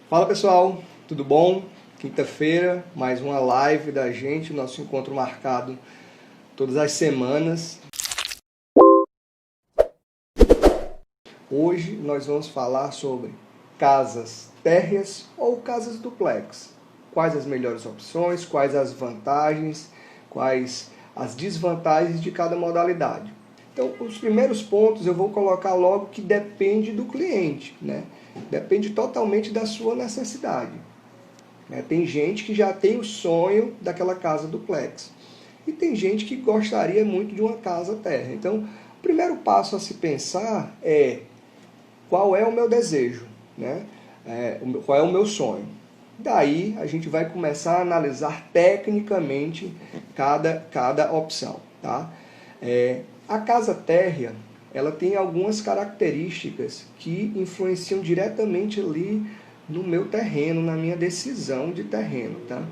Fala pessoal, tudo bom? Quinta-feira, mais uma live da gente, nosso encontro marcado todas as semanas. Hoje nós vamos falar sobre casas térreas ou casas duplex. Quais as melhores opções, quais as vantagens, quais as desvantagens de cada modalidade. Então, os primeiros pontos eu vou colocar logo que depende do cliente, né? Depende totalmente da sua necessidade. Tem gente que já tem o sonho daquela casa duplex. E tem gente que gostaria muito de uma casa térrea. Então, o primeiro passo a se pensar é qual é o meu desejo, né? Qual é o meu sonho. Daí a gente vai começar a analisar tecnicamente cada opção. Tá? A casa térrea, ela tem algumas características que influenciam diretamente ali no meu terreno, na minha decisão de terreno. Tá?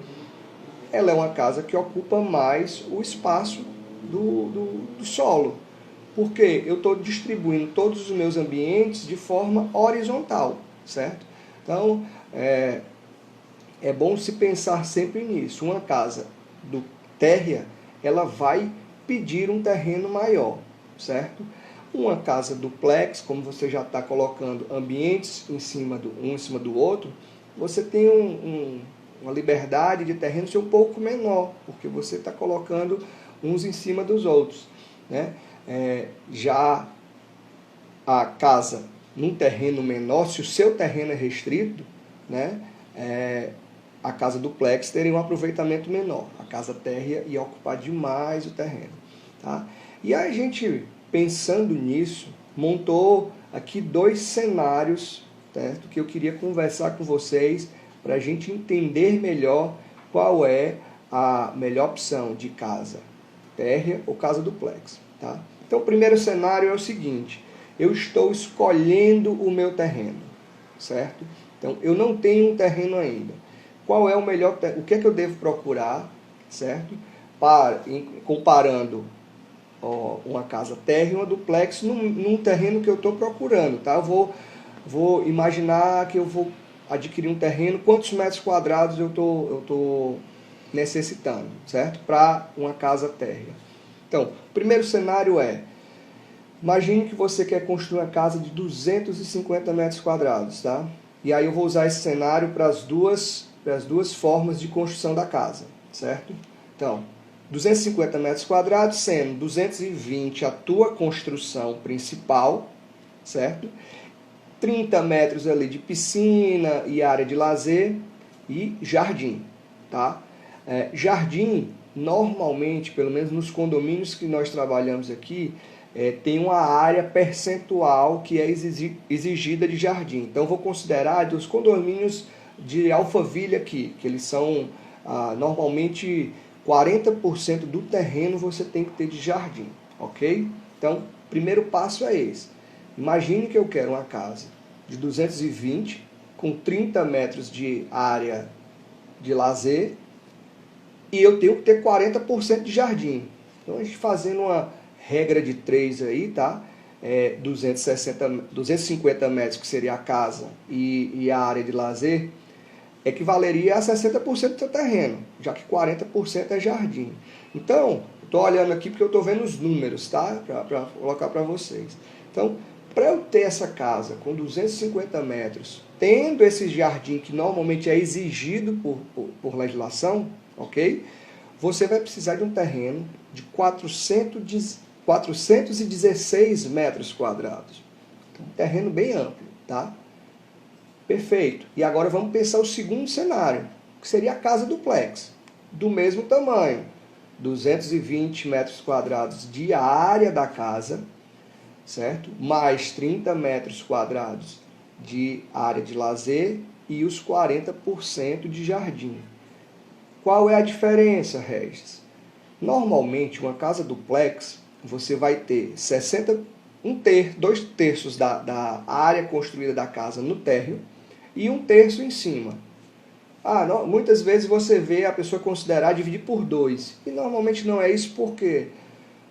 Ela é uma casa que ocupa mais o espaço do solo, porque eu estou distribuindo todos os meus ambientes de forma horizontal, certo? Então, é bom se pensar sempre nisso. Uma casa térrea, ela vai pedir um terreno maior, certo? Uma casa duplex, como você já está colocando ambientes um em cima do outro, você tem uma liberdade de terreno ser um pouco menor, porque você está colocando uns em cima dos outros, né? Já a casa num terreno menor, se o seu terreno é restrito, né? A casa duplex teria um aproveitamento menor. A casa térrea ia ocupar demais o terreno. Tá? E a gente, pensando nisso, montou aqui dois cenários, certo? Que eu queria conversar com vocês para a gente entender melhor qual é a melhor opção de casa térrea ou casa duplex. Tá? Então, o primeiro cenário é o seguinte: eu estou escolhendo o meu terreno, certo? Então, eu não tenho um terreno ainda. Qual é o melhor, o que é que eu devo procurar, certo? Comparando uma casa térrea e uma duplex num terreno que eu estou procurando, tá? Eu vou imaginar que eu vou adquirir um terreno, quantos metros quadrados eu tô necessitando, certo? Para uma casa térrea. Então, o primeiro cenário imagine que você quer construir uma casa de 250 metros quadrados, tá? E aí eu vou usar esse cenário para as duas formas de construção da casa, certo? Então, 250 metros quadrados, sendo 220 a tua construção principal, certo? 30 metros ali de piscina e área de lazer e jardim, tá? Jardim, normalmente, pelo menos nos condomínios que nós trabalhamos aqui, tem uma área percentual que é exigida de jardim. Então, vou considerar dos condomínios de Alphaville aqui, que eles são normalmente 40% do terreno você tem que ter de jardim, ok? Então, o primeiro passo é esse. Imagine que eu quero uma casa de 220 com 30 metros de área de lazer e eu tenho que ter 40% de jardim. Então, a gente fazendo uma regra de 3 aí, tá? 250 metros, que seria a casa, e a área de lazer, equivaleria a 60% do seu terreno, já que 40% é jardim. Então, estou olhando aqui porque eu estou vendo os números, tá? Para colocar para vocês. Então, para eu ter essa casa com 250 metros, tendo esse jardim que normalmente é exigido por legislação, ok? Você vai precisar de um terreno de 416 metros quadrados. Então, um terreno bem amplo, tá? Perfeito. E agora vamos pensar o segundo cenário, que seria a casa duplex, do mesmo tamanho, 220 metros quadrados de área da casa, certo? Mais 30 metros quadrados de área de lazer e os 40% de jardim. Qual é a diferença, Regis? Normalmente, uma casa duplex, você vai ter 2 terços da área construída da casa no térreo e 1 terço em cima. Muitas vezes você vê a pessoa considerar dividir por 2. E normalmente não é isso, porque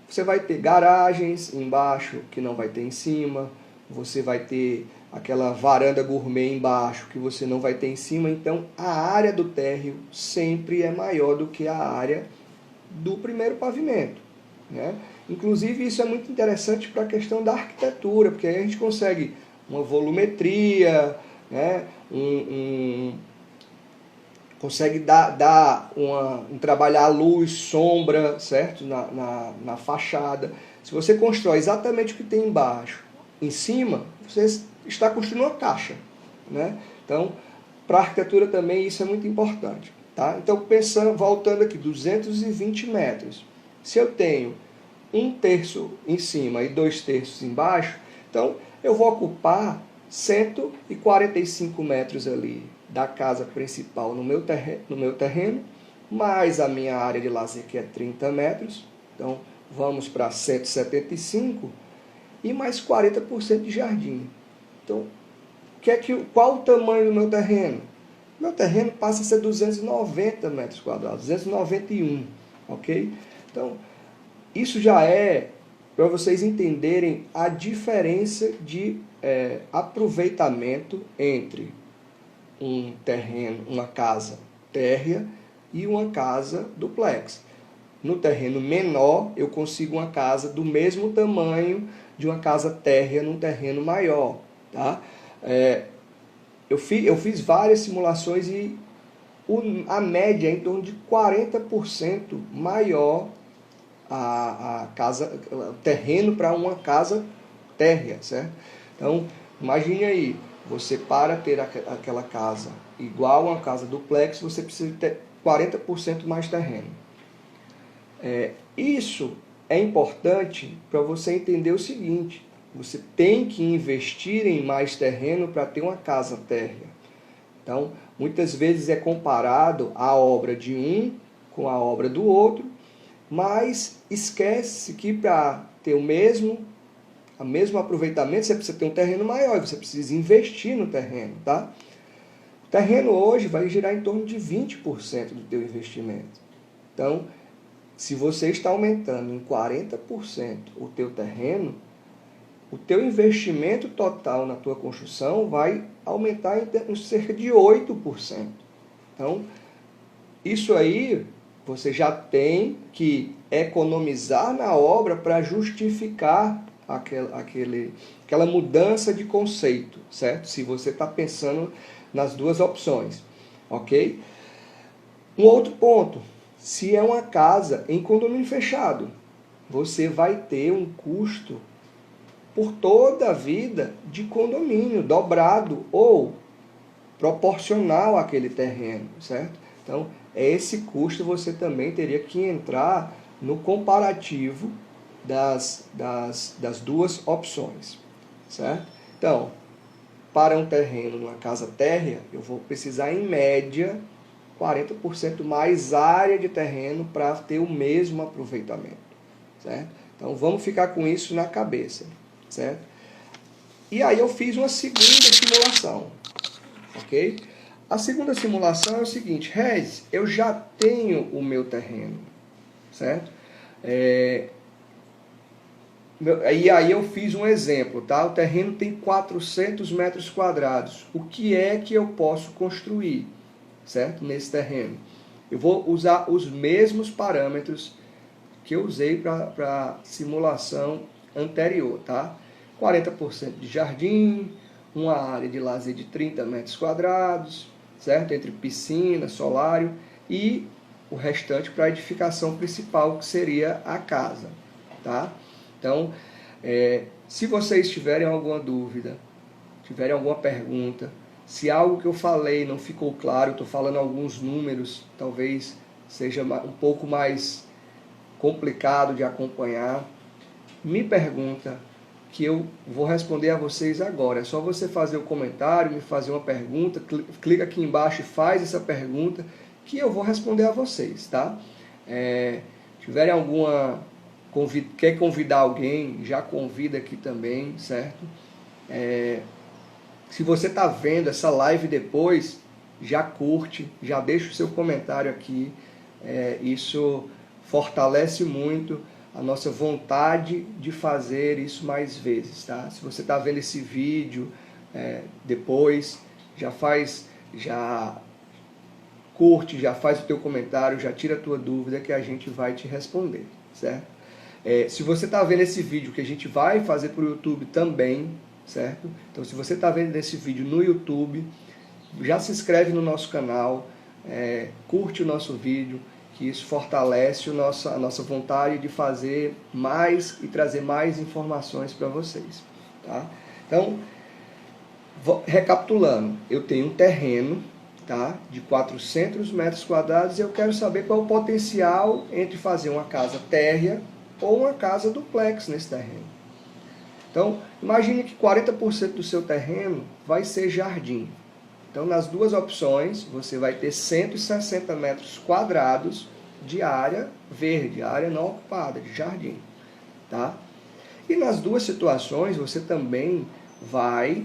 você vai ter garagens embaixo que não vai ter em cima, você vai ter aquela varanda gourmet embaixo que você não vai ter em cima, então a área do térreo sempre é maior do que a área do primeiro pavimento, né? Inclusive isso é muito interessante para a questão da arquitetura, porque aí a gente consegue uma volumetria, né? Consegue trabalhar a luz, sombra, certo? Na fachada. Se você constrói exatamente o que tem embaixo, em cima, você está construindo uma caixa, né? Então, para a arquitetura também isso é muito importante, tá? Então, voltando aqui, 220 metros. Se eu tenho 1/3 em cima e 2/3 embaixo, então eu vou ocupar 145 metros ali da casa principal no meu terreno, mais a minha área de lazer, que é 30 metros. Então, vamos para 175 e mais 40% de jardim. Então, qual o tamanho do meu terreno? Meu terreno passa a ser 290 metros quadrados, 291, ok? Então, isso já é para vocês entenderem a diferença de aproveitamento entre um terreno, uma casa térrea e uma casa duplex. No terreno menor, eu consigo uma casa do mesmo tamanho de uma casa térrea num terreno maior, tá? Eu fiz várias simulações e a média é em torno de 40% maior o terreno para uma casa térrea, certo? Então, imagine aí, você para ter aquela casa igual a uma casa duplex, você precisa ter 40% mais terreno. Isso é importante para você entender o seguinte: você tem que investir em mais terreno para ter uma casa térrea. Então, muitas vezes é comparado a obra de um com a obra do outro, mas esquece que para ter o mesmo aproveitamento, você precisa ter um terreno maior, você precisa investir no terreno, tá? O terreno hoje vai girar em torno de 20% do teu investimento. Então, se você está aumentando em 40% o teu terreno, o teu investimento total na tua construção vai aumentar em cerca de 8%. Então, isso aí você já tem que economizar na obra para justificar aquela mudança de conceito, certo? Se você está pensando nas duas opções, ok? Um outro ponto, se é uma casa em condomínio fechado, você vai ter um custo por toda a vida de condomínio, dobrado ou proporcional àquele terreno, certo? Então, esse custo você também teria que entrar no comparativo das duas opções, certo? Então, para um terreno numa casa térrea, eu vou precisar, em média, 40% mais área de terreno para ter o mesmo aproveitamento, certo? Então, vamos ficar com isso na cabeça, certo? E aí eu fiz uma segunda simulação, ok? A segunda simulação é o seguinte: Regis, eu já tenho o meu terreno, certo? E aí eu fiz um exemplo, tá? O terreno tem 400 metros quadrados. O que é que eu posso construir, certo? Nesse terreno. Eu vou usar os mesmos parâmetros que eu usei para a simulação anterior, tá? 40% de jardim, uma área de lazer de 30 metros quadrados, certo? Entre piscina, solário e o restante para a edificação principal, que seria a casa, tá? Então, se vocês tiverem alguma dúvida, tiverem alguma pergunta, se algo que eu falei não ficou claro, estou falando alguns números, talvez seja um pouco mais complicado de acompanhar, me pergunta, que eu vou responder a vocês agora. É só você fazer o comentário, me fazer uma pergunta, clica aqui embaixo e faz essa pergunta, que eu vou responder a vocês, tá? Tiverem quer convidar alguém, já convida aqui também, certo? Se você está vendo essa live depois, já curte, já deixa o seu comentário aqui. Isso fortalece muito a nossa vontade de fazer isso mais vezes, tá? Se você está vendo esse vídeo depois, já curte, já faz o teu comentário, já tira a tua dúvida que a gente vai te responder, certo? Se você está vendo esse vídeo, que a gente vai fazer para o YouTube também, certo? Então, se você está vendo esse vídeo no YouTube, já se inscreve no nosso canal, curte o nosso vídeo, que isso fortalece a nossa vontade de fazer mais e trazer mais informações para vocês, tá? Então, recapitulando, eu tenho um terreno, tá, de 400 metros quadrados e eu quero saber qual é o potencial entre fazer uma casa térrea ou uma casa duplex nesse terreno. Então, imagine que 40% do seu terreno vai ser jardim. Então, nas duas opções, você vai ter 160 metros quadrados de área verde, área não ocupada, de jardim, tá? E nas duas situações, você também vai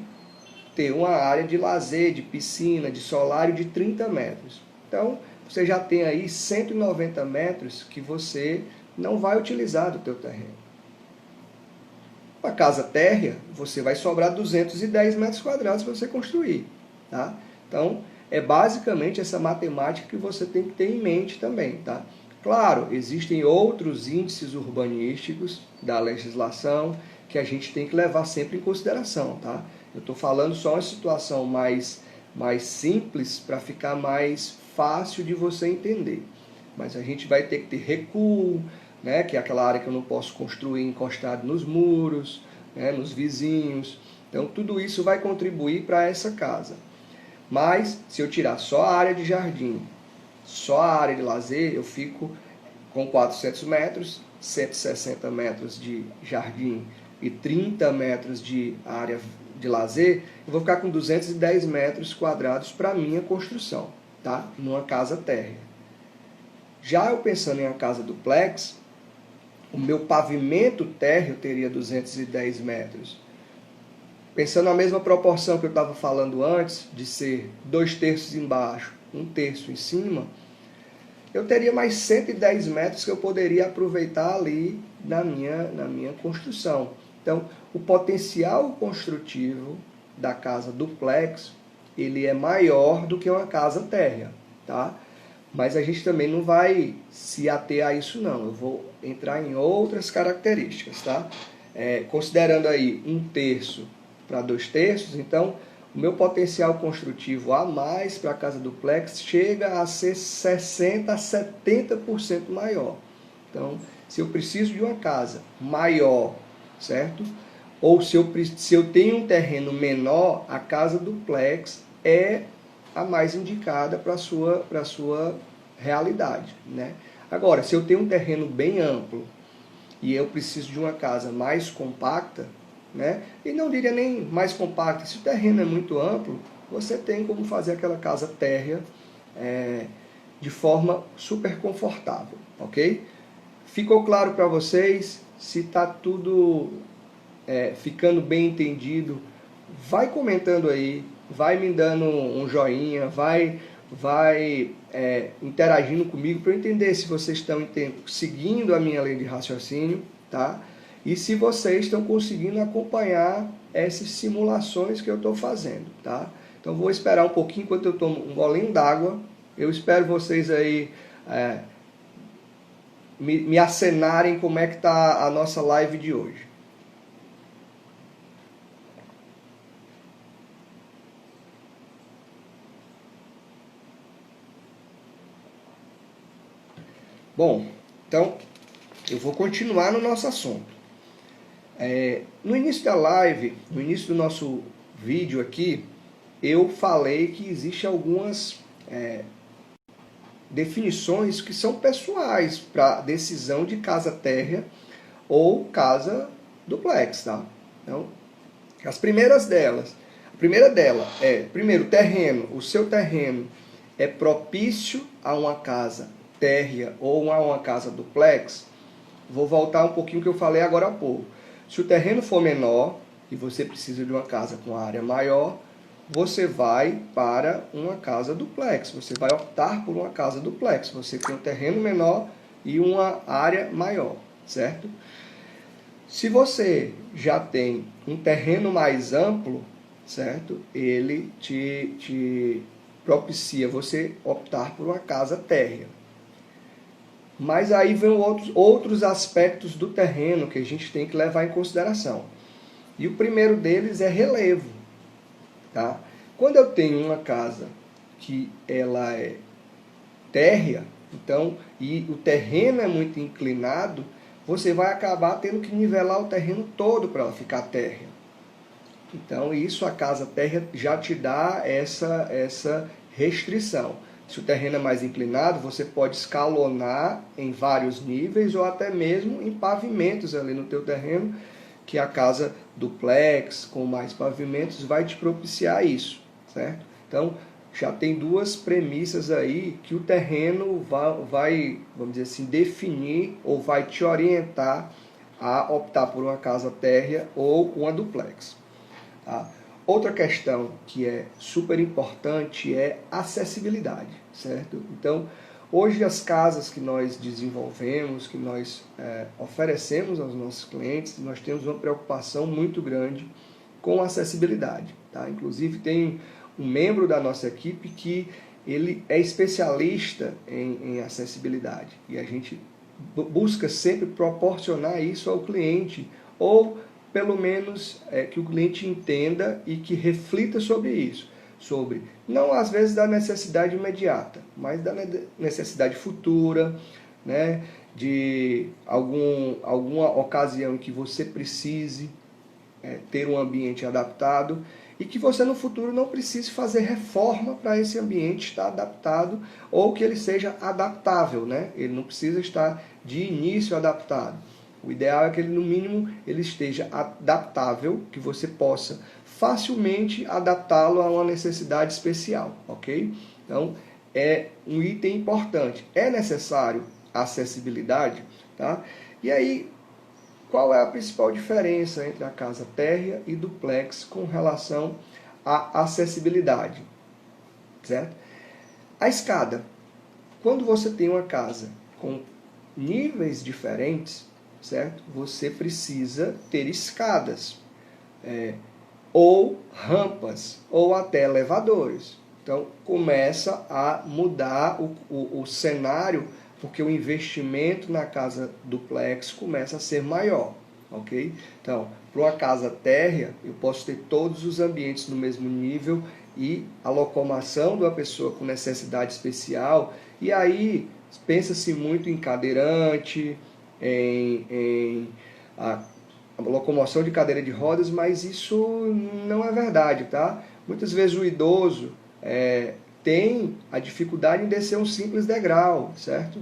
ter uma área de lazer, de piscina, de solário de 30 metros. Então, você já tem aí 190 metros que você não vai utilizar do teu terreno. Uma casa térrea, você vai sobrar 210 metros quadrados para você construir, tá? Então, é basicamente essa matemática que você tem que ter em mente também, tá? Claro, existem outros índices urbanísticos da legislação que a gente tem que levar sempre em consideração, tá? Eu estou falando só uma situação mais simples para ficar mais fácil de você entender. Mas a gente vai ter que ter recuo, né, que é aquela área que eu não posso construir encostado nos muros, né, nos vizinhos. Então, tudo isso vai contribuir para essa casa. Mas, se eu tirar só a área de jardim, só a área de lazer, eu fico com 400 metros, 160 metros de jardim e 30 metros de área de lazer, eu vou ficar com 210 metros quadrados para minha construção, tá? Numa casa térrea. Já eu pensando em uma casa duplex, o meu pavimento térreo teria 210 metros. Pensando na mesma proporção que eu estava falando antes, de ser 2/3 embaixo, 1/3 em cima, eu teria mais 110 metros que eu poderia aproveitar ali na minha construção. Então, o potencial construtivo da casa duplex, ele é maior do que uma casa térrea, tá? Mas a gente também não vai se ater a isso não, eu vou entrar em outras características, tá? Considerando aí 1/3 para 2/3, então o meu potencial construtivo a mais para a casa duplex chega a ser 60% a 70% maior. Então, se eu preciso de uma casa maior, certo? Ou se eu tenho um terreno menor, a casa duplex é a mais indicada para a sua realidade, né? Agora, se eu tenho um terreno bem amplo e eu preciso de uma casa mais compacta, né? E não diria nem mais compacta, se o terreno é muito amplo, você tem como fazer aquela casa térrea de forma super confortável, ok? Ficou claro para vocês? Se está tudo ficando bem entendido, vai comentando aí, vai me dando um joinha, vai interagindo comigo para eu entender se vocês estão seguindo a minha linha de raciocínio, tá? E se vocês estão conseguindo acompanhar essas simulações que eu estou fazendo, tá? Então vou esperar um pouquinho enquanto eu tomo um golinho d'água. Eu espero vocês aí me acenarem como é que está a nossa live de hoje. Bom, então eu vou continuar no nosso assunto. No início da live, no início do nosso vídeo aqui, eu falei que existem algumas definições que são pessoais para decisão de casa térrea ou casa duplex, tá? Então, as primeiras delas, a primeira dela primeiro, terreno. O seu terreno é propício a uma casa térrea ou a uma casa duplex? Vou voltar um pouquinho que eu falei agora há pouco. Se o terreno for menor e você precisa de uma casa com área maior, você vai para uma casa duplex. Você vai optar por uma casa duplex. Você tem um terreno menor e uma área maior, certo? Se você já tem um terreno mais amplo, certo? Ele te propicia você optar por uma casa térrea. Mas aí vem outros aspectos do terreno que a gente tem que levar em consideração. E o primeiro deles é relevo. Tá? Quando eu tenho uma casa que ela é térrea, então, e o terreno é muito inclinado, você vai acabar tendo que nivelar o terreno todo para ela ficar térrea. Então, isso a casa térrea já te dá essa restrição. Se o terreno é mais inclinado, você pode escalonar em vários níveis ou até mesmo em pavimentos ali no teu terreno, que a casa duplex com mais pavimentos vai te propiciar isso, certo? Então, já tem duas premissas aí que o terreno vai, vamos dizer assim, definir ou vai te orientar a optar por uma casa térrea ou uma duplex. Tá? Outra questão que é super importante é acessibilidade, certo? Então, hoje as casas que nós desenvolvemos, que nós oferecemos aos nossos clientes, nós temos uma preocupação muito grande com acessibilidade. Tá? Inclusive tem um membro da nossa equipe que ele é especialista em acessibilidade e a gente busca sempre proporcionar isso ao cliente ou pelo menos que o cliente entenda e que reflita sobre isso, sobre, não às vezes da necessidade imediata, mas da necessidade futura, né, de alguma ocasião em que você precise ter um ambiente adaptado e que você no futuro não precise fazer reforma para esse ambiente estar adaptado ou que ele seja adaptável, né? Ele não precisa estar de início adaptado. O ideal é que ele, no mínimo, ele esteja adaptável, que você possa facilmente adaptá-lo a uma necessidade especial, ok? Então, é um item importante. É necessário acessibilidade, tá? E aí, qual é a principal diferença entre a casa térrea e duplex com relação à acessibilidade, certo? A escada. Quando você tem uma casa com níveis diferentes, certo? Você precisa ter escadas, ou rampas, ou até elevadores. Então, começa a mudar o cenário, porque o investimento na casa duplex começa a ser maior, ok? Então, para uma casa térrea, eu posso ter todos os ambientes no mesmo nível e a locomoção de uma pessoa com necessidade especial, e aí pensa-se muito em cadeirante, a locomoção de cadeira de rodas, mas isso não é verdade, tá? Muitas vezes o idoso tem a dificuldade em descer um simples degrau, certo?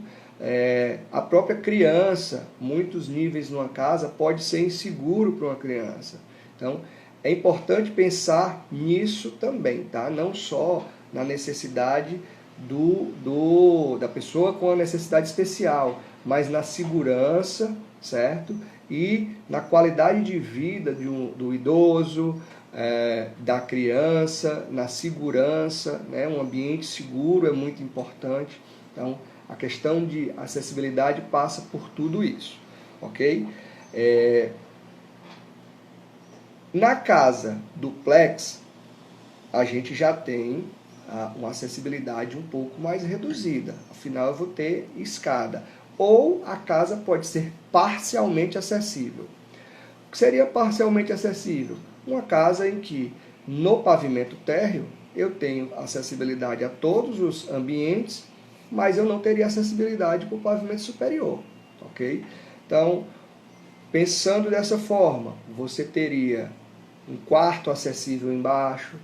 A própria criança, muitos níveis numa casa, pode ser inseguro para uma criança. Então, é importante pensar nisso também, tá? Não só na necessidade da pessoa com a necessidade especial, mas na segurança, certo? E na qualidade de vida do idoso, da criança, na segurança, né? Um ambiente seguro é muito importante. Então, a questão de acessibilidade passa por tudo isso, ok? Na casa duplex, a gente já tem uma acessibilidade um pouco mais reduzida. Afinal, eu vou ter escada. Ou a casa pode ser parcialmente acessível. O que seria parcialmente acessível? Uma casa em que, no pavimento térreo, eu tenho acessibilidade a todos os ambientes, mas eu não teria acessibilidade para o pavimento superior, ok? Então, pensando dessa forma, você teria um quarto acessível embaixo,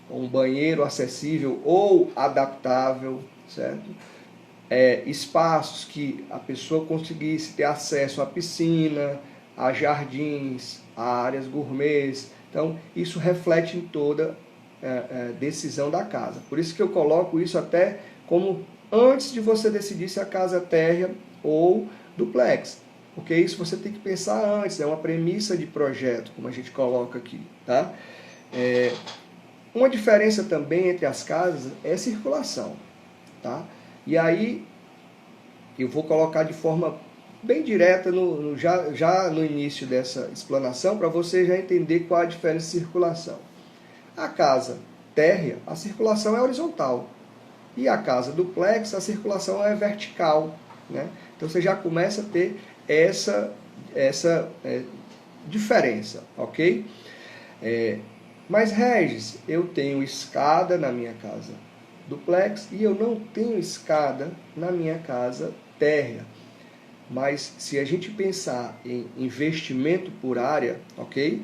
um banheiro acessível ou adaptável, certo? Espaços que a pessoa conseguisse ter acesso à piscina, a jardins, a áreas gourmets. Então, isso reflete em toda decisão da casa. Por isso que eu coloco isso até como antes de você decidir se a casa é térrea ou duplex. Porque isso você tem que pensar antes, é uma premissa de projeto, como a gente coloca aqui, tá? Uma diferença também entre as casas é a circulação, tá? E aí eu vou colocar de forma bem direta já no início dessa explanação para você já entender qual a diferença de circulação. A casa térrea, a circulação é horizontal. E a casa duplex, a circulação é vertical, né? Então você já começa a ter essa diferença, ok? Mas, Regis, eu tenho escada na minha casa duplex e eu não tenho escada na minha casa térrea. Mas se a gente pensar em investimento por área, ok?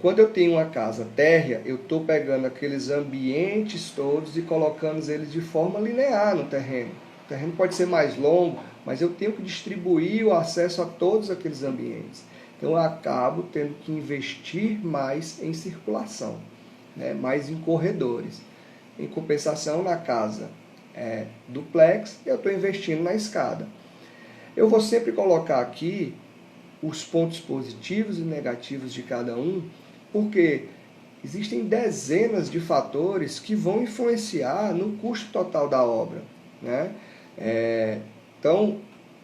Quando eu tenho uma casa térrea, eu estou pegando aqueles ambientes todos e colocando eles de forma linear no terreno. O terreno pode ser mais longo, mas eu tenho que distribuir o acesso a todos aqueles ambientes. Então eu acabo tendo que investir mais em circulação, né? Mais em corredores. Em compensação, na casa duplex, eu estou investindo na escada. Eu vou sempre colocar aqui os pontos positivos e negativos de cada um, porque existem dezenas de fatores que vão influenciar no custo total da obra, né? Então,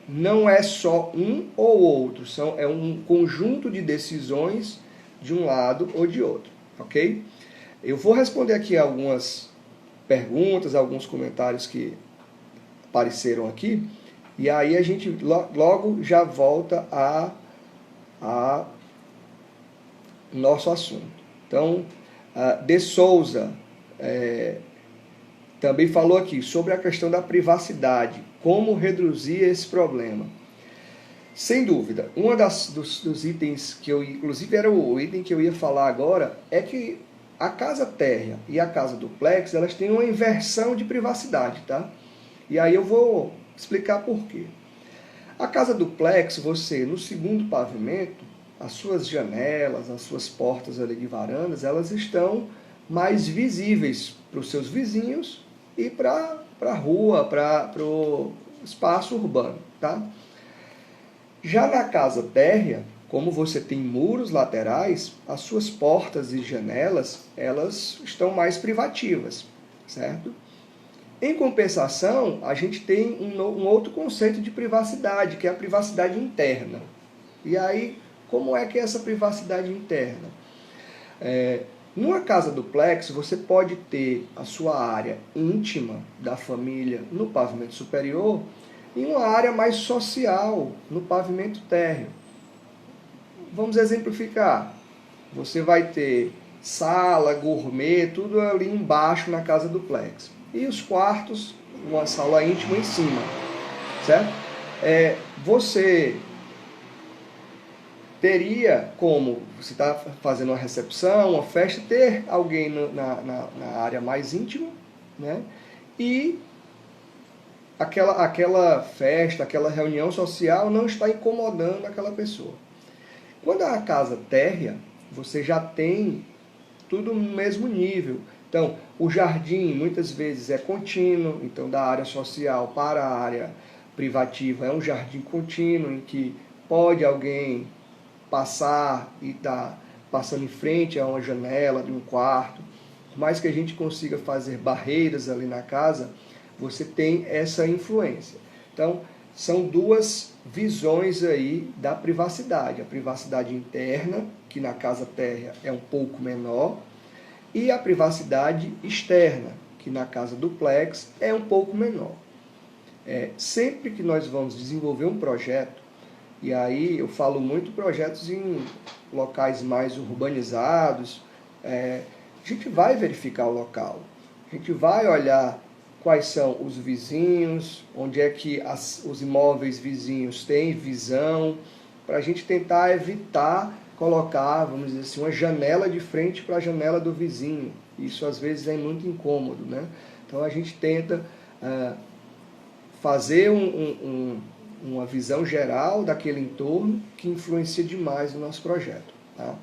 não é só um ou outro, é um conjunto de decisões de um lado ou de outro, ok? Eu vou responder aqui algumas perguntas, alguns comentários que apareceram aqui, e aí a gente logo já volta a nosso assunto. Então, De Souza também falou aqui sobre a questão da privacidade, como reduzir esse problema. Sem dúvida, um dos itens que eu, inclusive era o item que eu ia falar agora, é que a casa térrea e a casa duplex, elas têm uma inversão de privacidade, tá? E aí eu vou explicar por quê. A casa duplex, você, no segundo pavimento, as suas janelas, as suas portas ali de varandas, elas estão mais visíveis para os seus vizinhos e para a rua, para o espaço urbano, tá? Já na casa térrea, como você tem muros laterais, as suas portas e janelas, elas estão mais privativas, certo? Em compensação, a gente tem um outro conceito de privacidade, que é a privacidade interna. E aí, como é que é essa privacidade interna? Numa casa duplex, você pode ter a sua área íntima da família no pavimento superior e uma área mais social no pavimento térreo. Vamos exemplificar. Você vai ter sala, gourmet, tudo ali embaixo na casa duplex. E os quartos, uma sala íntima em cima, certo? Você teria como, você está fazendo uma recepção, uma festa, ter alguém na área mais íntima, né? E aquela festa, aquela reunião social não está incomodando aquela pessoa. Quando a casa térrea, você já tem tudo no mesmo nível. Então, o jardim muitas vezes é contínuo, então da área social para a área privativa é um jardim contínuo em que pode alguém passar e estar passando em frente a uma janela de um quarto. Por mais que a gente consiga fazer barreiras ali na casa, você tem essa influência. Então, são duas visões aí da privacidade. A privacidade interna, que na casa térrea é um pouco menor, e a privacidade externa, que na casa duplex é um pouco menor. Sempre que nós vamos desenvolver um projeto, e aí eu falo muito projetos em locais mais urbanizados, a gente vai verificar o local, a gente vai olhar quais são os vizinhos, onde é que os imóveis vizinhos têm visão, para a gente tentar evitar colocar, vamos dizer assim, uma janela de frente para a janela do vizinho. Isso às vezes é muito incômodo, né? Então a gente tenta fazer uma visão geral daquele entorno que influencia demais no nosso projeto, tá?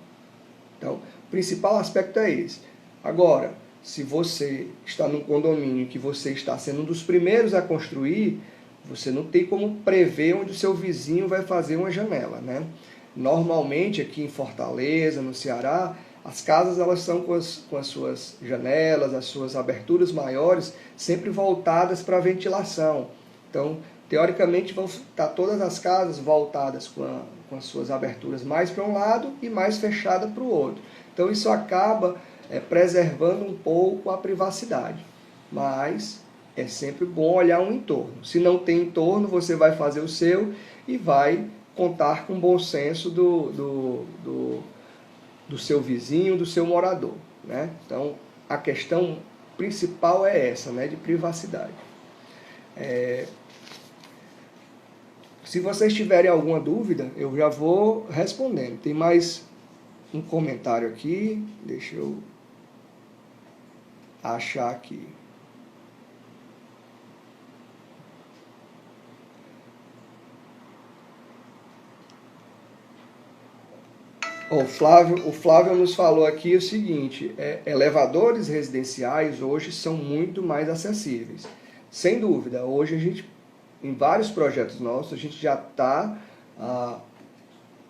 Então, o principal aspecto é esse. Agora, se você está num condomínio que você está sendo um dos primeiros a construir, você não tem como prever onde o seu vizinho vai fazer uma janela, né? Normalmente aqui em Fortaleza, no Ceará, as casas elas são com as suas janelas, as suas aberturas maiores, sempre voltadas para a ventilação. Então, teoricamente, vão estar todas as casas voltadas com as suas aberturas mais para um lado e mais fechada para o outro. Então, isso acaba preservando um pouco a privacidade. Mas é sempre bom olhar um entorno. Se não tem entorno, você vai fazer o seu e vai contar com o bom senso do seu vizinho, do seu morador, né? Então, a questão principal é essa, né, de privacidade. Se vocês tiverem alguma dúvida, eu já vou respondendo. Tem mais um comentário aqui, deixa eu achar aqui. O Flávio nos falou aqui o seguinte, elevadores residenciais hoje são muito mais acessíveis. Sem dúvida, hoje a gente, em vários projetos nossos, a gente já está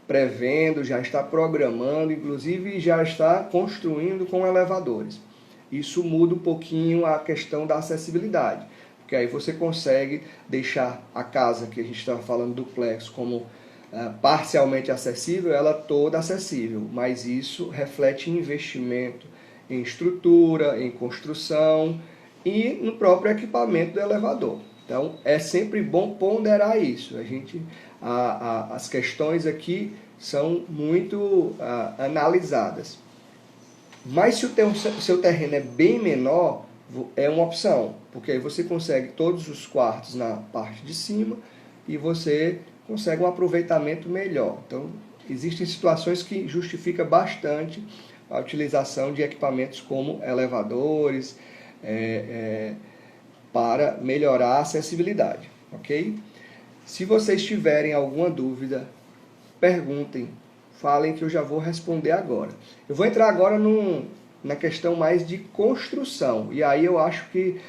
prevendo, já está programando, inclusive já está construindo com elevadores. Isso muda um pouquinho a questão da acessibilidade, porque aí você consegue deixar a casa que a gente estava falando, duplex, como parcialmente acessível, ela toda acessível, mas isso reflete em investimento em estrutura, em construção e no próprio equipamento do elevador. Então é sempre bom ponderar isso. As questões aqui são muito analisadas. Mas se o seu terreno é bem menor, é uma opção, porque aí você consegue todos os quartos na parte de cima e você consegue um aproveitamento melhor. Então, existem situações que justificam bastante a utilização de equipamentos como elevadores para melhorar a acessibilidade, ok? Se vocês tiverem alguma dúvida, perguntem, falem que eu já vou responder agora. Eu vou entrar agora na questão mais de construção, e aí eu acho que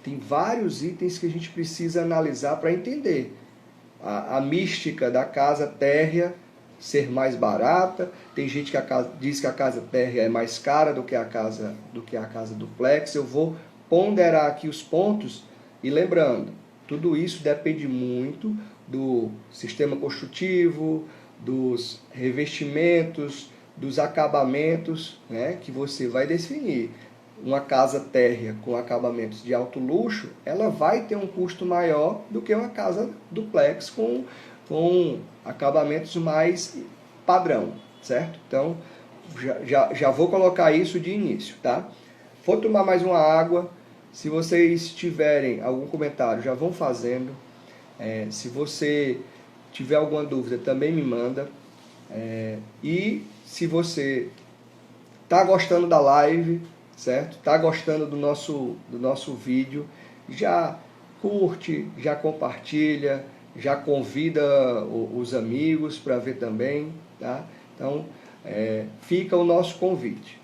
tem vários itens que a gente precisa analisar para entender a mística da casa térrea ser mais barata. Tem gente que diz que a casa térrea é mais cara do que a casa duplex. Eu vou ponderar aqui os pontos e lembrando, tudo isso depende muito do sistema construtivo, dos revestimentos, dos acabamentos, né, que você vai definir. Uma casa térrea com acabamentos de alto luxo, ela vai ter um custo maior do que uma casa duplex com acabamentos mais padrão, certo? Então, já vou colocar isso de início, tá? Vou tomar mais uma água. Se vocês tiverem algum comentário, já vão fazendo. Se você tiver alguma dúvida, também me manda. E se você está gostando da live, certo? Está gostando do nosso vídeo, já curte, já compartilha, já convida os amigos para ver também, tá? Então, fica o nosso convite.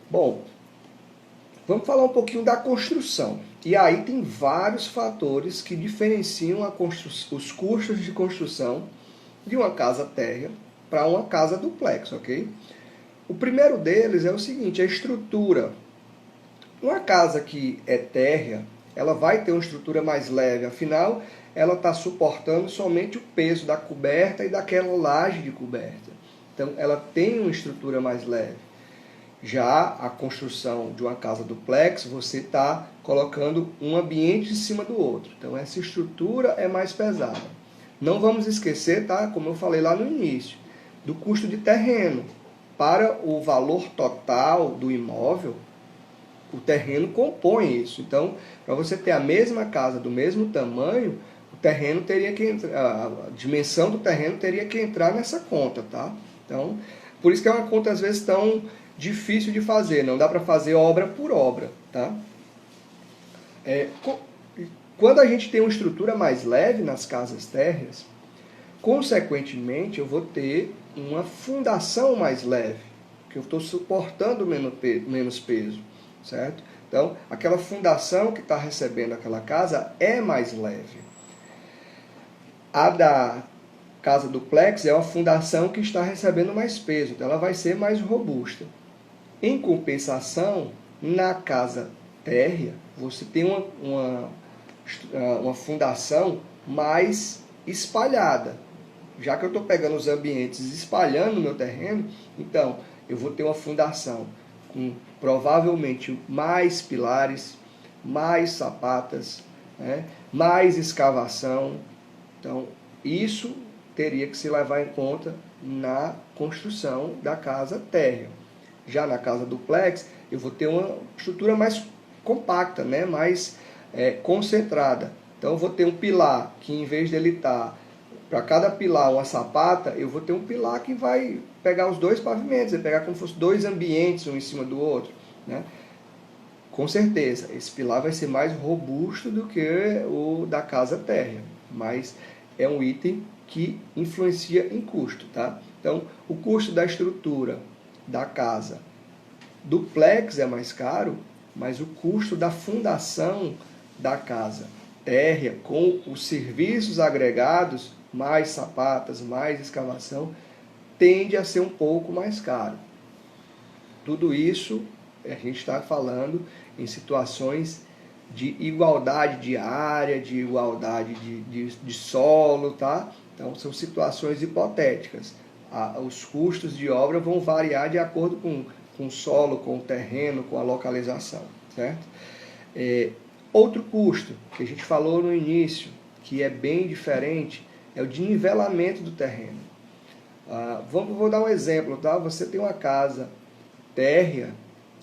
Bom, vamos falar um pouquinho da construção. E aí tem vários fatores que diferenciam os custos de construção de uma casa térrea para uma casa duplex, ok? O primeiro deles é o seguinte, a estrutura. Uma casa que é térrea, ela vai ter uma estrutura mais leve, afinal, ela está suportando somente o peso da coberta e daquela laje de coberta. Então, ela tem uma estrutura mais leve. Já a construção de uma casa duplex, você está colocando um ambiente em cima do outro. Então, essa estrutura é mais pesada. Não vamos esquecer, tá? Como eu falei lá no início, do custo de terreno. Para o valor total do imóvel, o terreno compõe isso. Então, para você ter a mesma casa do mesmo tamanho, o terreno teria que entrar, a dimensão do terreno teria que entrar nessa conta, tá? Então, por isso que é uma conta às vezes tão difícil de fazer, não dá para fazer obra por obra, tá? Quando a gente tem uma estrutura mais leve nas casas térreas, consequentemente eu vou ter uma fundação mais leve, que eu estou suportando menos peso, certo? Então, aquela fundação que está recebendo aquela casa é mais leve. A da casa duplex é uma fundação que está recebendo mais peso, então ela vai ser mais robusta. Em compensação, na casa térrea, você tem uma uma fundação mais espalhada. Já que eu estou pegando os ambientes e espalhando no meu terreno, então eu vou ter uma fundação com provavelmente mais pilares, mais sapatas, né, mais escavação. Então, isso teria que se levar em conta na construção da casa térrea. Já na casa duplex, eu vou ter uma estrutura mais compacta, né, mais concentrada. Então, eu vou ter um pilar que, em vez dele estar para cada pilar uma sapata, eu vou ter um pilar que vai pegar os dois pavimentos, vai pegar como se fossem dois ambientes um em cima do outro, né? Com certeza, esse pilar vai ser mais robusto do que o da casa térrea, mas é um item que influencia em custo, tá? Então, o custo da estrutura da casa duplex é mais caro, mas o custo da fundação da casa térrea, com os serviços agregados, mais sapatas, mais escavação, tende a ser um pouco mais caro. Tudo isso a gente está falando em situações de igualdade de área, de igualdade de solo, tá? Então são situações hipotéticas. Os custos de obra vão variar de acordo com o solo, com o terreno, com a localização, certo? Outro custo que a gente falou no início, que é bem diferente, é o de nivelamento do terreno. Vou dar um exemplo, tá? Você tem uma casa térrea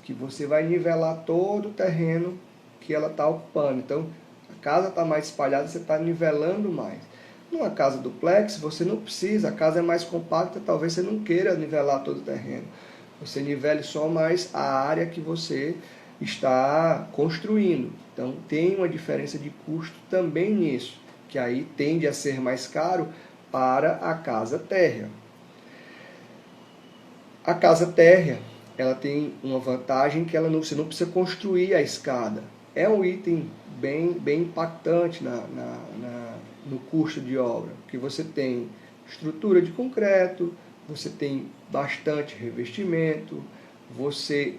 que você vai nivelar todo o terreno que ela está ocupando. Então, a casa está mais espalhada, você está nivelando mais. Numa casa duplex, você não precisa, a casa é mais compacta, talvez você não queira nivelar todo o terreno. Você nivele só mais a área que você está construindo. Então, tem uma diferença de custo também nisso, que aí tende a ser mais caro para a casa térrea. A casa térrea, ela tem uma vantagem que você não precisa construir a escada. É um item bem impactante no custo de obra, porque você tem estrutura de concreto, você tem bastante revestimento, você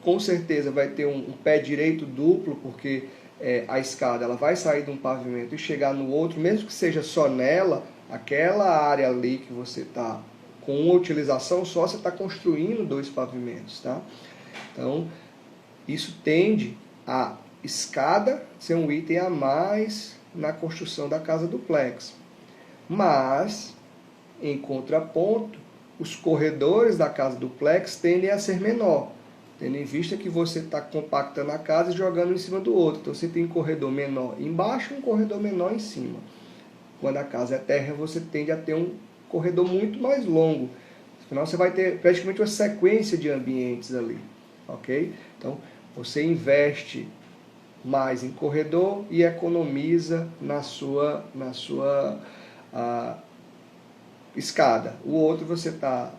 com certeza vai ter um pé direito duplo, porque a escada ela vai sair de um pavimento e chegar no outro, mesmo que seja só nela, aquela área ali que você está com uma utilização só, você está construindo dois pavimentos, tá? Então, isso tende a escada ser um item a mais na construção da casa duplex. Mas, em contraponto, os corredores da casa duplex tendem a ser menor, tendo em vista que você está compactando a casa e jogando em cima do outro. Então, você tem um corredor menor embaixo e um corredor menor em cima. Quando a casa é térrea, você tende a ter um corredor muito mais longo. Afinal, você vai ter praticamente uma sequência de ambientes ali, ok? Então, você investe mais em corredor e economiza na sua escada. O outro você está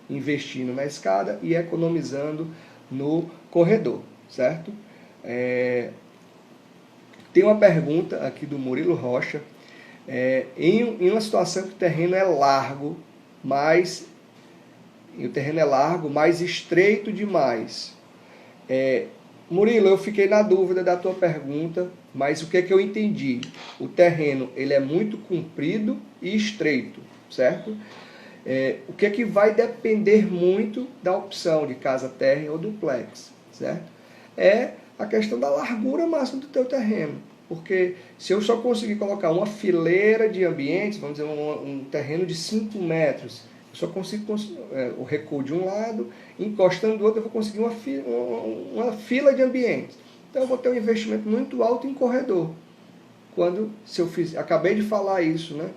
investindo na escada e economizando no corredor, certo? Tem uma pergunta aqui do Murilo Rocha. Em uma situação que o terreno é largo, mas estreito demais. Murilo, eu fiquei na dúvida da tua pergunta, mas o que é que eu entendi? O terreno ele é muito comprido e estreito, certo? O que é que vai depender muito da opção de casa térrea ou duplex, certo? É a questão da largura máxima do teu terreno. Porque se eu só conseguir colocar uma fileira de ambientes, vamos dizer, um terreno de 5 metros, eu só consigo o recuo de um lado, encostando do outro, eu vou conseguir uma fila de ambientes. Então eu vou ter um investimento muito alto em corredor. Acabei de falar isso, né?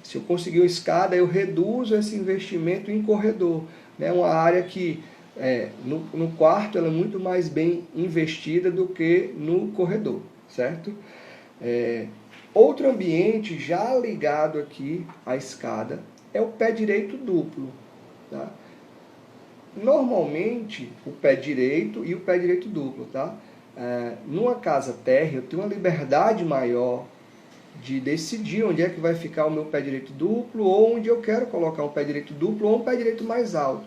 Se eu conseguir uma escada, eu reduzo esse investimento em corredor. Né? Uma área que no quarto ela é muito mais bem investida do que no corredor, certo? Outro ambiente já ligado aqui à escada é o pé direito duplo. Tá? Normalmente, o pé direito e o pé direito duplo. Tá? Numa casa térrea, eu tenho uma liberdade maior de decidir onde é que vai ficar o meu pé direito duplo ou onde eu quero colocar um pé direito duplo ou um pé direito mais alto.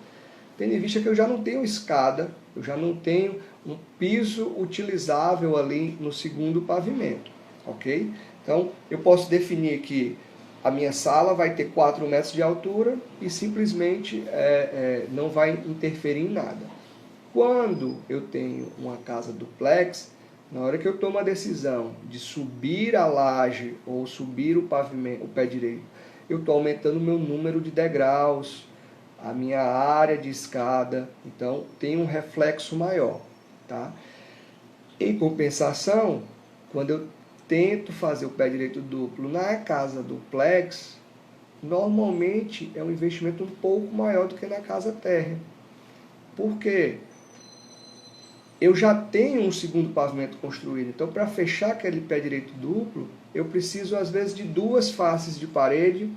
tendo em vista que eu já não tenho escada, eu já não tenho um piso utilizável ali no segundo pavimento, ok? Então, eu posso definir que a minha sala vai ter 4 metros de altura e simplesmente não vai interferir em nada. Quando eu tenho uma casa duplex, na hora que eu tomo a decisão de subir a laje ou subir o pavimento, o pé direito, eu estou aumentando o meu número de degraus, a minha área de escada, então tem um reflexo maior, tá? Em compensação, quando eu tento fazer o pé direito duplo na casa duplex, normalmente é um investimento um pouco maior do que na casa térrea. Por quê? Eu já tenho um segundo pavimento construído, então para fechar aquele pé direito duplo, eu preciso às vezes de 2 faces de parede,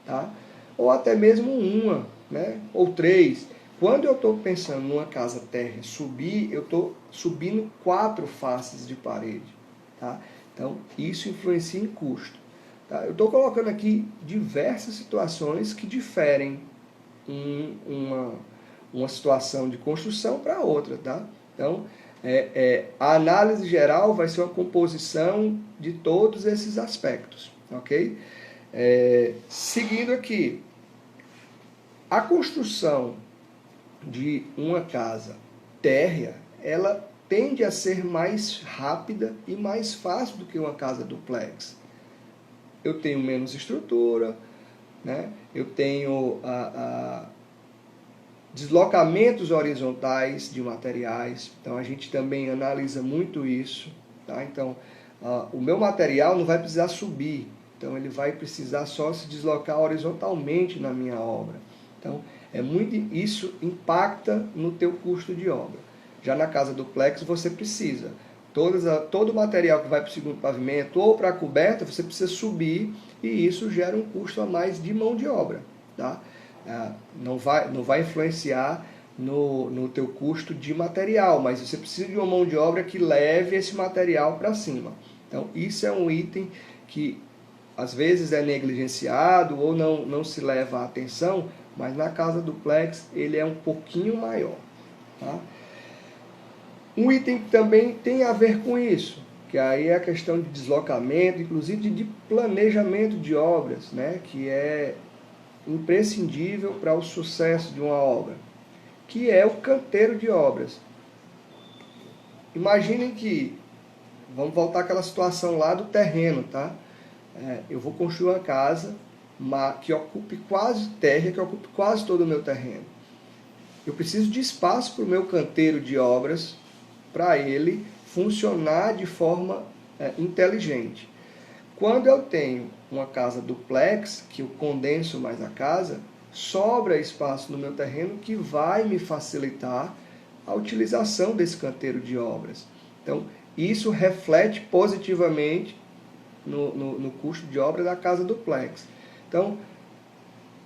tá? Ou até mesmo uma, né? Ou 3. Quando eu estou pensando numa casa térrea subir, eu estou subindo 4 faces de parede, tá? Então isso influencia em custo. Tá? Eu estou colocando aqui diversas situações que diferem uma situação de construção para outra, tá? Então, a análise geral vai ser uma composição de todos esses aspectos, ok? Seguindo aqui, a construção de uma casa térrea, ela tende a ser mais rápida e mais fácil do que uma casa duplex. Eu tenho menos estrutura, né? Eu tenho deslocamentos horizontais de materiais, então a gente também analisa muito isso, tá? Então, o meu material não vai precisar subir, então ele vai precisar só se deslocar horizontalmente na minha obra. Então, isso impacta no teu custo de obra. Já na casa duplex você precisa, todo o material que vai para o segundo pavimento ou para a coberta, você precisa subir e isso gera um custo a mais de mão de obra, tá? Não vai influenciar no teu custo de material, mas você precisa de uma mão de obra que leve esse material para cima. Então, isso é um item que às vezes é negligenciado ou não se leva a atenção, mas na casa duplex ele é um pouquinho maior. Tá? Um item que também tem a ver com isso, que aí é a questão de deslocamento, inclusive de planejamento de obras, né? Que é imprescindível para o sucesso de uma obra, que é o canteiro de obras. Imaginem que, vamos voltar àquela situação lá do terreno, tá? Eu vou construir uma casa que ocupe quase terra, que ocupe quase todo o meu terreno. Eu preciso de espaço para o meu canteiro de obras, para ele funcionar de forma inteligente. Quando eu tenho uma casa duplex, que eu condenso mais a casa, sobra espaço no meu terreno que vai me facilitar a utilização desse canteiro de obras. Então, isso reflete positivamente no custo de obra da casa duplex. Então,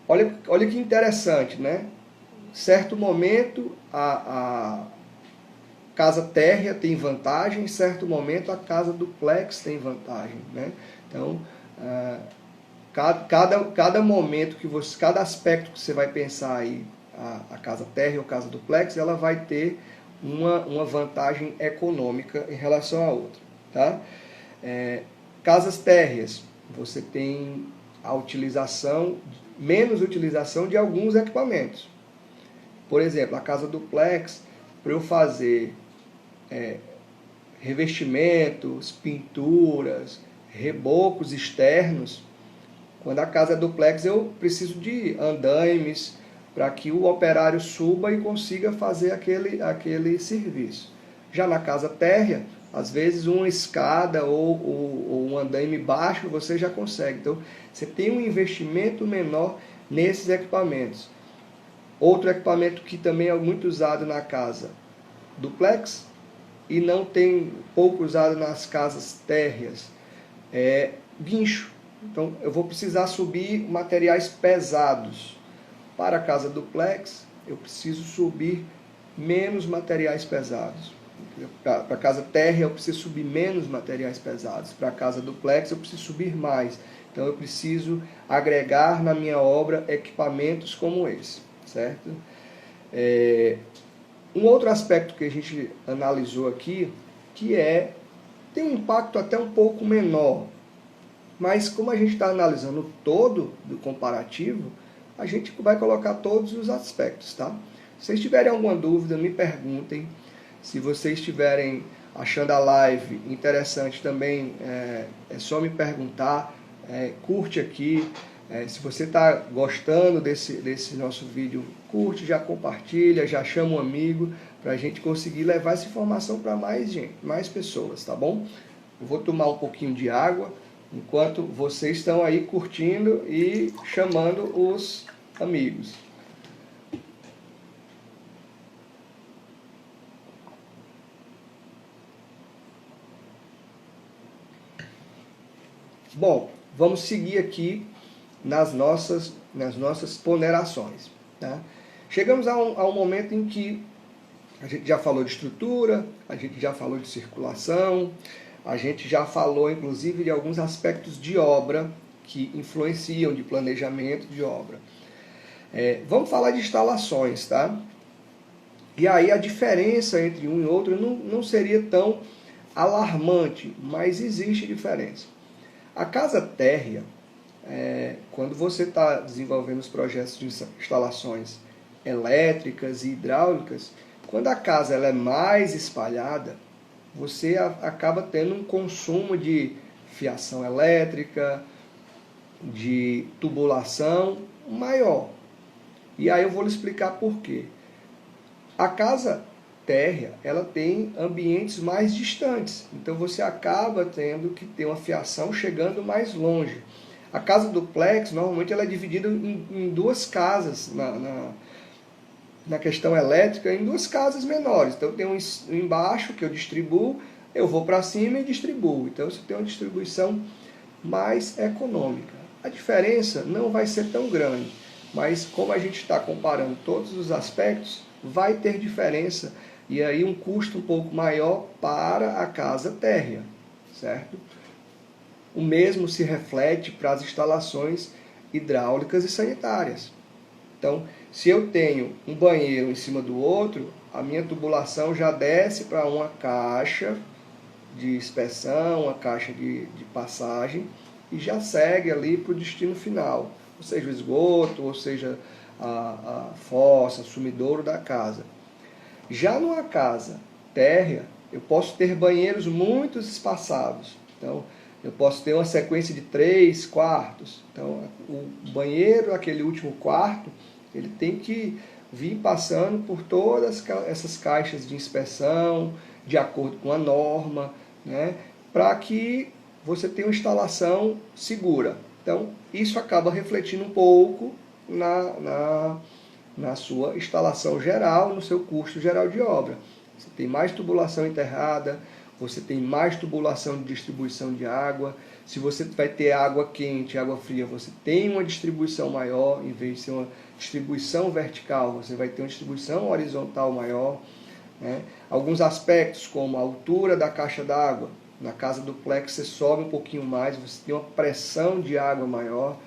olha que interessante, né? Certo momento, a casa térrea tem vantagem, em certo momento a casa duplex tem vantagem, né? Então, cada momento cada aspecto que você vai pensar aí, a casa térrea ou casa duplex, ela vai ter uma vantagem econômica em relação à outra, tá? Casas térreas, você tem menos utilização de alguns equipamentos. Por exemplo, a casa duplex, para eu fazer revestimentos, pinturas, rebocos externos, quando a casa é duplex eu preciso de andaimes para que o operário suba e consiga fazer aquele serviço. Já na casa térrea, às vezes uma escada ou um andaime baixo você já consegue. Então, você tem um investimento menor nesses equipamentos. Outro equipamento que também é muito usado na casa duplex e não tem pouco usado nas casas térreas é guincho. Então, eu vou precisar subir materiais pesados. Para a casa duplex, eu preciso subir menos materiais pesados. Para a casa térrea, eu preciso subir menos materiais pesados. Para a casa duplex, eu preciso subir mais. Então, eu preciso agregar na minha obra equipamentos como esse, certo? Um outro aspecto que a gente analisou aqui, que tem um impacto até um pouco menor, mas como a gente está analisando o todo do comparativo, a gente vai colocar todos os aspectos, tá? Se vocês tiverem alguma dúvida, me perguntem. Se vocês estiverem achando a live interessante também, é só me perguntar. Curte aqui. Se você está gostando desse nosso vídeo, curte, já compartilha, já chama um amigo, para a gente conseguir levar essa informação para mais gente, mais pessoas, tá bom? Eu vou tomar um pouquinho de água, enquanto vocês estão aí curtindo e chamando os amigos. Bom, vamos seguir aqui nas nossas ponderações. Tá? Chegamos a um momento em que a gente já falou de estrutura, a gente já falou de circulação, a gente já falou inclusive de alguns aspectos de obra que influenciam de planejamento de obra. Vamos falar de instalações, tá? E aí a diferença entre um e outro não seria tão alarmante, mas existe diferença. A casa térrea, quando você está desenvolvendo os projetos de instalações elétricas e hidráulicas, quando a casa ela é mais espalhada, você acaba tendo um consumo de fiação elétrica, de tubulação maior. E aí eu vou lhe explicar por quê. A casa térrea, ela tem ambientes mais distantes, então você acaba tendo que ter uma fiação chegando mais longe. A casa duplex, normalmente, ela é dividida em duas casas, na questão elétrica, em duas casas menores. Então tem um embaixo que eu distribuo, eu vou para cima e distribuo. Então você tem uma distribuição mais econômica. A diferença não vai ser tão grande, mas como a gente está comparando todos os aspectos, vai ter diferença e aí um custo um pouco maior para a casa térrea, certo? O mesmo se reflete para as instalações hidráulicas e sanitárias. Então, se eu tenho um banheiro em cima do outro, a minha tubulação já desce para uma caixa de inspeção, uma caixa de passagem, e já segue ali para o destino final, ou seja, o esgoto, ou seja, a fossa, o sumidouro da casa. Já numa casa térrea, eu posso ter banheiros muito espaçados. Então, eu posso ter uma sequência de 3 quartos. Então, o banheiro, aquele último quarto, ele tem que vir passando por todas essas caixas de inspeção, de acordo com a norma, né, para que você tenha uma instalação segura. Então, isso acaba refletindo um pouco na sua instalação geral, no seu custo geral de obra. Você tem mais tubulação enterrada, você tem mais tubulação de distribuição de água. Se você vai ter água quente, água fria, você tem uma distribuição maior, em vez de ser uma distribuição vertical, você vai ter uma distribuição horizontal maior. Né? Alguns aspectos, como a altura da caixa d'água, na casa duplex você sobe um pouquinho mais, você tem uma pressão de água maior.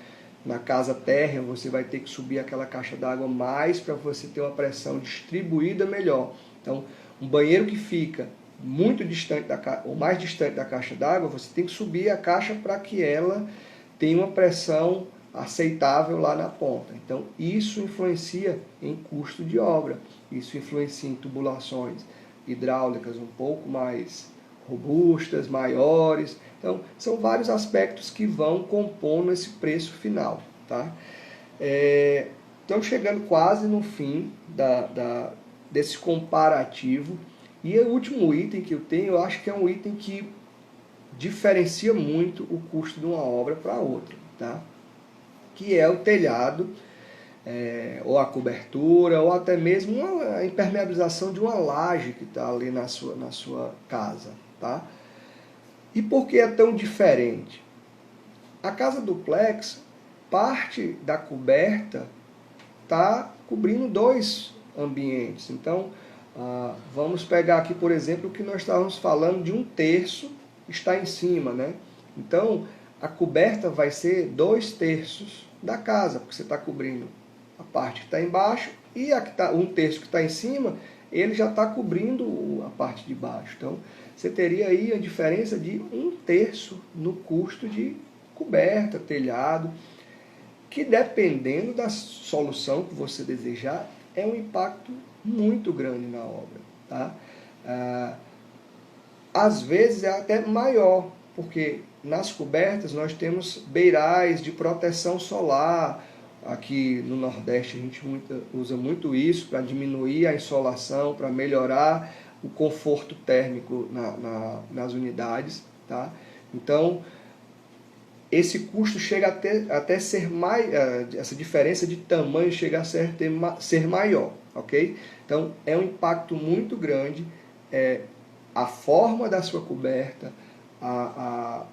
Na casa térrea você vai ter que subir aquela caixa d'água mais para você ter uma pressão distribuída melhor. Então, um banheiro que fica muito distante ou mais distante da caixa d'água, você tem que subir a caixa para que ela tenha uma pressão aceitável lá na ponta. Então, isso influencia em custo de obra, isso influencia em tubulações hidráulicas um pouco mais robustas, maiores. Então, são vários aspectos que vão compondo esse preço final. Tá? Estamos chegando quase no fim desse comparativo. E o último item que eu tenho, eu acho que é um item que diferencia muito o custo de uma obra para outra, tá? Que é o telhado, ou a cobertura, ou até mesmo a impermeabilização de uma laje que está ali na sua casa. Tá? E por que é tão diferente? A casa duplex, parte da coberta está cobrindo 2 ambientes. Então, vamos pegar aqui, por exemplo, o que nós estávamos falando de 1/3 está em cima, né? Então, a coberta vai ser 2/3 da casa, porque você está cobrindo a parte que está embaixo e um terço que está em cima, ele já está cobrindo a parte de baixo. Então, você teria aí a diferença de um terço no custo de coberta, telhado, que dependendo da solução que você desejar, é um impacto muito grande na obra. Tá? Às vezes é até maior, porque nas cobertas nós temos beirais de proteção solar. Aqui no Nordeste a gente usa muito isso para diminuir a insolação, para melhorar o conforto térmico nas unidades. Tá? Então, esse custo chega até ser mais, essa diferença de tamanho chega a ser maior, ok? Então, é um impacto muito grande, a forma da sua coberta, o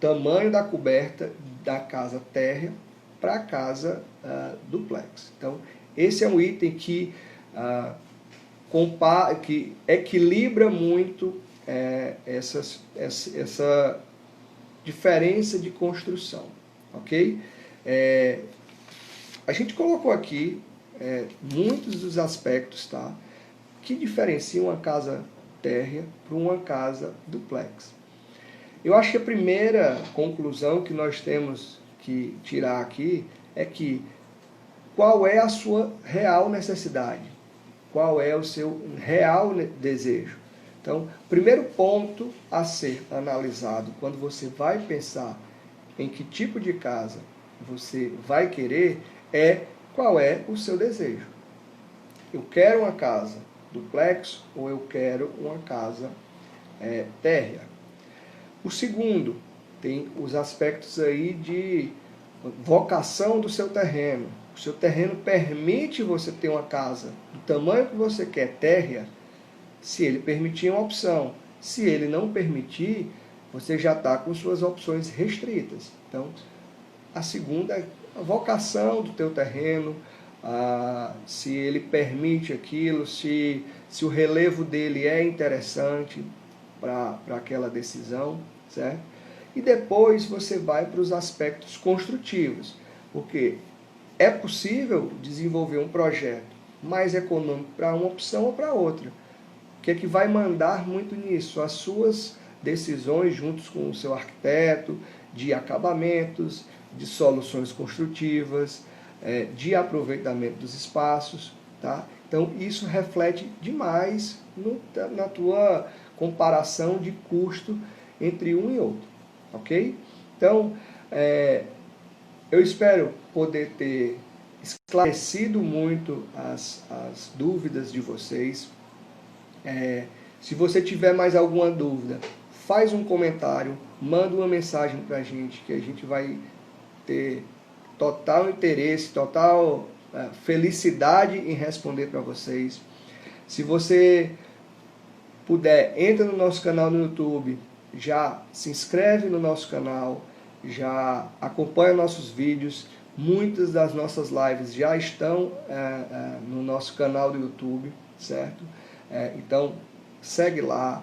tamanho da coberta da casa térrea para a casa duplex. Então, esse é um item que equilibra muito essa diferença de construção, ok? A gente colocou aqui muitos dos aspectos, tá, que diferenciam uma casa térrea para uma casa duplex. Eu acho que a primeira conclusão que nós temos que tirar aqui é que qual é a sua real necessidade? Qual é o seu real desejo? Então, o primeiro ponto a ser analisado quando você vai pensar em que tipo de casa você vai querer é qual é o seu desejo. Eu quero uma casa duplex ou eu quero uma casa térrea. O segundo, tem os aspectos aí de vocação do seu terreno. O seu terreno permite você ter uma casa do tamanho que você quer, térrea. Se ele permitir, é uma opção. Se ele não permitir, você já está com suas opções restritas. Então, a segunda é a vocação do teu terreno, se ele permite aquilo, se o relevo dele é interessante para aquela decisão, certo? E depois você vai para os aspectos construtivos, porque é possível desenvolver um projeto mais econômico para uma opção ou para outra. O que é que vai mandar muito nisso? As suas decisões juntos com o seu arquiteto, de acabamentos, de soluções construtivas, de aproveitamento dos espaços. Tá? Então, isso reflete demais na tua comparação de custo entre um e outro. Ok? Então, eu espero poder ter esclarecido muito as dúvidas de vocês. Se você tiver mais alguma dúvida, faz um comentário, manda uma mensagem para a gente, que a gente vai ter total interesse, total felicidade em responder para vocês. Se você puder, entra no nosso canal no YouTube, já se inscreve no nosso canal, já acompanha nossos vídeos. Muitas das nossas lives já estão no nosso canal do YouTube, certo? Então, segue lá,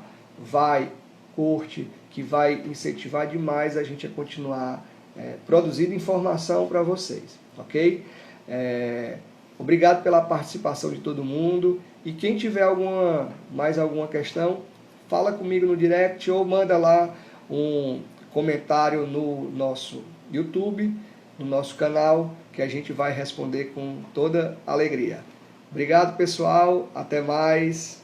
curte, que vai incentivar demais a gente a continuar produzindo informação para vocês, ok? Obrigado pela participação de todo mundo, e quem tiver mais alguma questão, fala comigo no direct ou manda lá um comentário no nosso YouTube, no nosso canal, que a gente vai responder com toda alegria. Obrigado, pessoal, até mais.